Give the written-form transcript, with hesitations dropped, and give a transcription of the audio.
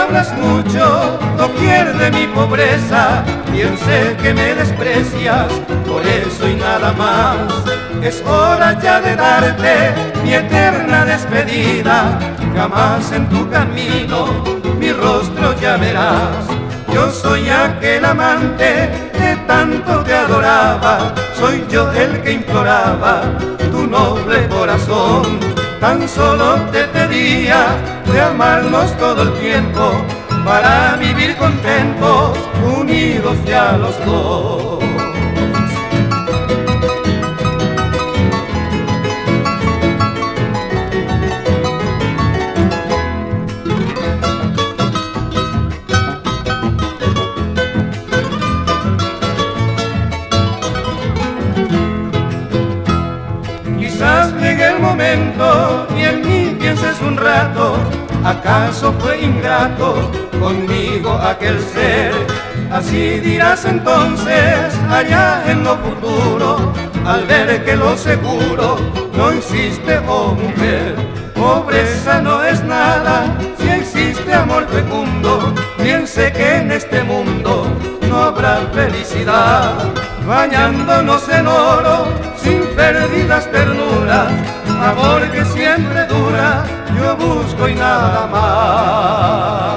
hablas mucho, doquier de mi pobreza, bien sé que me desprecias, por eso y nada más. Es hora ya de darte mi eterna despedida, jamás en tu camino mi rostro ya verás. Yo soy aquel amante que tanto te adoraba, soy yo el que imploraba tu noble corazón. Tan solo te pedía de amarnos todo el tiempo, para vivir contentos, unidos ya los dos. Quizás llegue el momento y en mí pienses un rato, ¿acaso fue ingrato conmigo aquel ser? Así dirás entonces allá en lo futuro, al ver que lo seguro no existe, oh mujer. Pobreza no es nada si existe amor fecundo, bien sé que en este mundo no habrá felicidad. Bañándonos en oro, sin perdidas ternuras, amor que siempre dura, yo busco y nada más.